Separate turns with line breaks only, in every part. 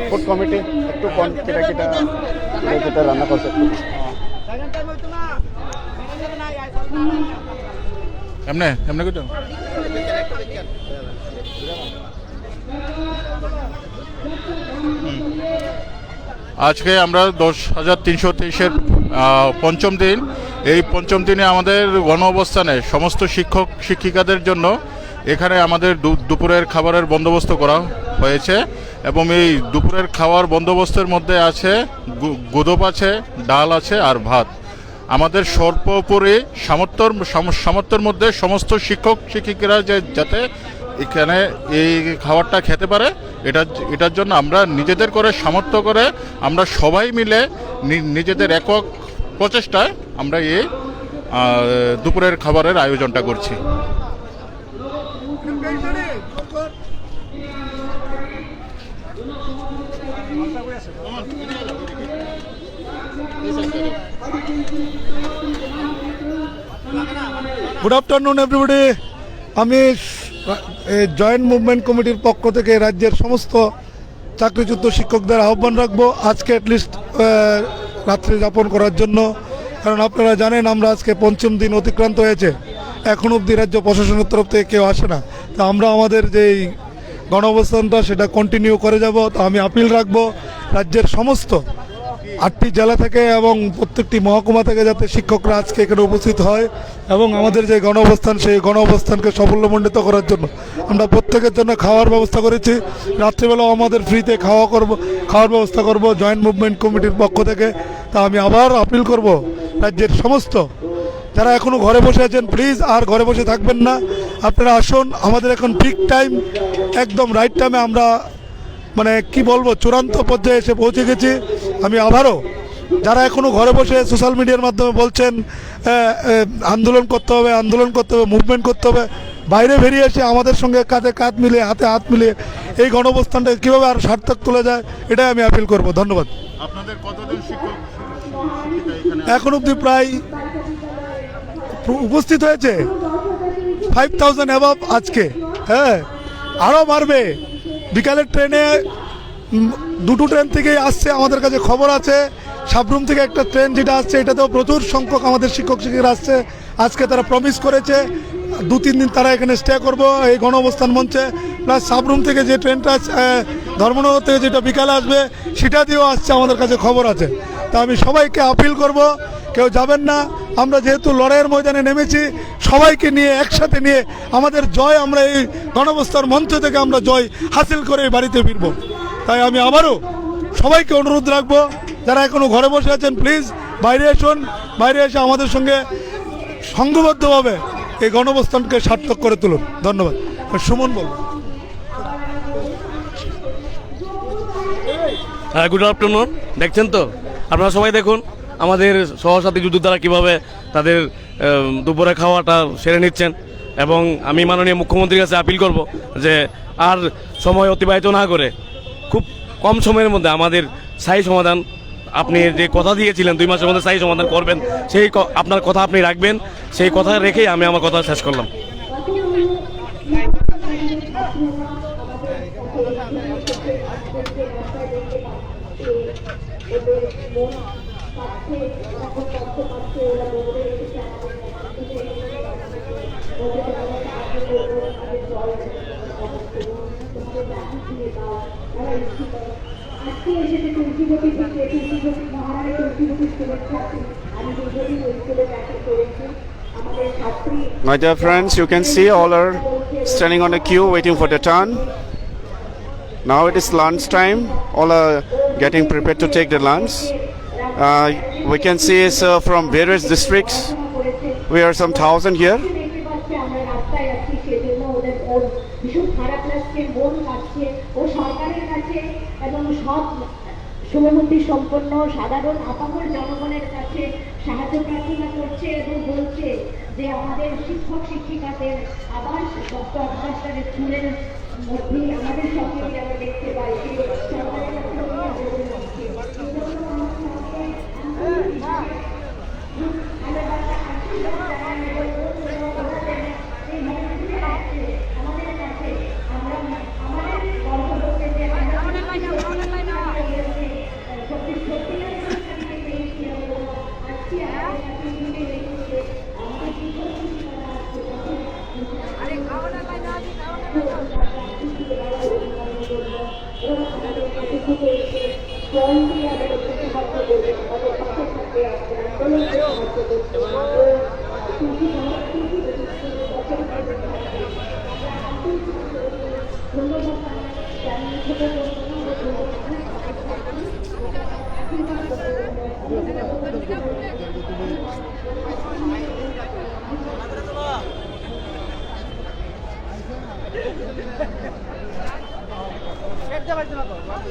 Food committee একটু কেটা রান্না করছে
এমনে এমনে কইতো আজকে আমরা 10,323-এর পঞ্চম দিন। এই পঞ্চম দিনে আমাদের গণ অবস্থানে সমস্ত শিক্ষক শিক্ষিকাদের জন্য এখানে আমাদের দুপুরের খাবারের বন্দোবস্ত করা হয়েছে এবং এই দুপুরের খাওয়ার বন্দোবস্তের মধ্যে আছে গোদপ আছে, ডাল আছে আর ভাত। আমাদের সর্বোপরি সামর্থ্যের মধ্যে সমস্ত শিক্ষক শিক্ষিকারা যাতে এখানে এই খাবারটা খেতে পারে এটার জন্য আমরা নিজেদের করে সামর্থ্য করে আমরা সবাই মিলে নিজেদের একক প্রচেষ্টায় আমরা এই দুপুরের খাবারের আয়োজনটা করছি।
Good afternoon everybody. আমি জয়েন্ট মুভমেন্ট কমিটির পক্ষ থেকে রাজ্যের সমস্ত চাকরিচ্যুত শিক্ষকদের আহ্বান রাখবো আজকে অ্যাটলিস্ট রাত্রি যাপন করার জন্য। কারণ আপনারা জানেন আমরা আজকে পঞ্চম দিন অতিক্রান্ত হয়েছে, এখন অবধি রাজ্য প্রশাসনের তরফ থেকে কেউ আসে না। তা আমরা আমাদের যেই গণ অবস্থানটা সেটা কন্টিনিউ করে যাব। তো আমি আপিল রাখবো রাজ্যের সমস্ত 8টি জেলা থেকে এবং প্রত্যেকটি মহকুমা থেকে যাতে শিক্ষকরা আজকে এখানে উপস্থিত হয় এবং আমাদের যে গণ অবস্থান সেই গণ অবস্থানকে সাফল্যমণ্ডিত করার জন্য আমরা প্রত্যেকের জন্য খাওয়ার ব্যবস্থা করেছি। রাত্রিবেলাও আমাদের ফ্রিতে খাওয়ার ব্যবস্থা করব জয়েন্ট মুভমেন্ট কমিটির পক্ষ থেকে। তা আমি আবার আপিল করব রাজ্যের সমস্ত যারা এখনও ঘরে বসে আছেন, প্লিজ আর ঘরে বসে থাকবেন না, আপনারা আসুন। আমাদের এখন পিক টাইম, একদম রাইট টাইমে আমরা কি বলবো চূড়ান্ত পর্যায়ে এসে পৌঁছে গেছি। আমি আবারও যারা এখনও ঘরে বসে সোশ্যাল মিডিয়ার মাধ্যমে বলছেন আন্দোলন করতে হবে, মুভমেন্ট করতে হবে, বাইরে বেরিয়ে এসে আমাদের সঙ্গে কাঁধে কাঁধ মিলিয়ে হাতে হাত মিলিয়ে এই গণঅবস্থানটা কীভাবে আর সার্থক তোলা যায় এটাই আমি আপিল করব। ধন্যবাদ।
আপনাদের কতজন শিক্ষক
এখন অবধি প্রায় উপস্থিত হয়েছে 5,000 অ্যাবভ আজকে। হ্যাঁ, আরও বাড়বে। বিকালের ট্রেনে দুটো ট্রেন থেকেই আসছে, আমাদের কাছে খবর আছে। সাবরুম থেকে একটা ট্রেন যেটা আসছে এটাতেও প্রচুর সংখ্যক আমাদের শিক্ষক শিক্ষিকারা আসছে। আজকে তারা প্রমিস করেছে 2-3 দিন তারা এখানে স্টে করবো এই গণ অবস্থান মঞ্চে। প্লাস সাবরুম থেকে যে ট্রেনটা ধর্মনগর থেকে যেটা বিকালে আসবে সেটা দিয়েও আসছে, আমাদের কাছে খবর আছে। তা আমি সবাইকে আপিল করব কেউ যাবেন না। আমরা যেহেতু লড়াইয়ের ময়দানে নেমেছি, সবাইকে নিয়ে একসাথে নিয়ে আমাদের জয়, আমরা এই গণঅবস্থার মঞ্চ থেকে আমরা জয় হাসিল করে বাড়িতে ফিরব। তাই আমি আবারও সবাইকে অনুরোধ রাখবো যারা এখনও ঘরে বসে আছেন প্লিজ বাইরে আসুন, বাইরে এসে আমাদের সঙ্গে সংঘবদ্ধভাবে এই গণঅবস্থানকে সার্থক করে তুলুন। ধন্যবাদ। সুমন বলব।
হ্যাঁ, গুড আফটারনুন। দেখছেন তো আপনারা সবাই, দেখুন আমাদের সহসাথী যোদ্ধারা কীভাবে তাদের দুপুরে খাওয়াটা সেরে নিচ্ছেন। এবং আমি মাননীয় মুখ্যমন্ত্রীর কাছে আপিল করব যে আর সময় অতিবাহিত না করে খুব কম সময়ের মধ্যে আমাদের স্থায়ী সমাধান, আপনি যে কথা দিয়েছিলেন 2 মাসের মধ্যে স্থায়ী সমাধান করবেন, সেই আপনার কথা আপনি রাখবেন। সেই কথা রেখেই আমি আমার কথা শেষ করলাম।
My dear friends, you can see all are standing on a queue waiting for the turn. Now it is lunch time. All are getting prepared to take the lunch. We can see it's from various districts. We are some 1,000 here.
শুভমুক্তি সম্পন্ন সাধারণ আপামর জনগণের কাছে সাহায্য প্রার্থনা করছে এবং বলছে যে আমাদের শিক্ষক শিক্ষিকাদের আবার স্কুলের মধ্যে আমাদের সঙ্গে আমরা দেখতে পাই সরকারের কাছে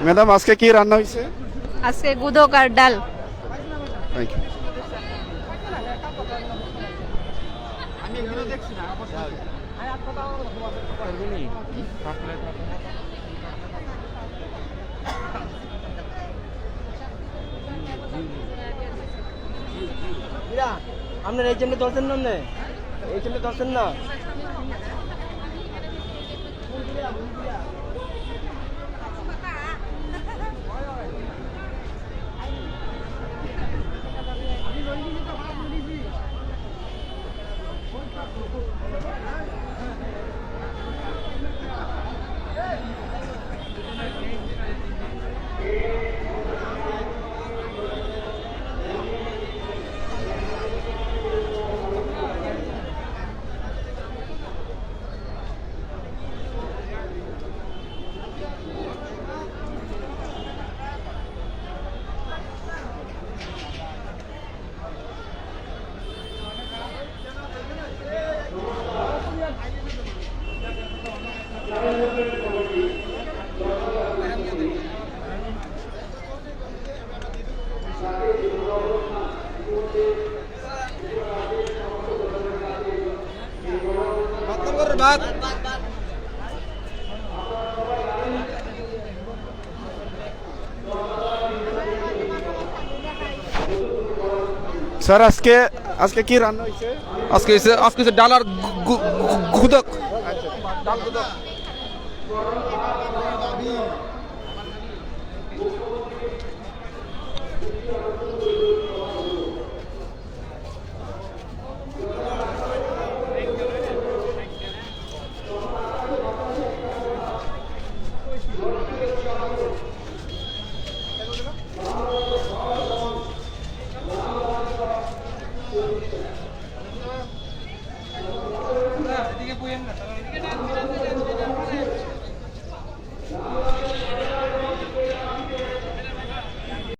ম্যাডাম আজকে কি রান্না হয়েছে?
আজকে গুদক আর ডাল।
Thank you.
আপনার এই জন্য ধরছেন না, এই জন্য ধরছেন না।
স্যার আজকে কি রান্না হয়েছে?
আজকে ডাল আর গুদক। ডাল গুদক। এদিকে বইয়েন না।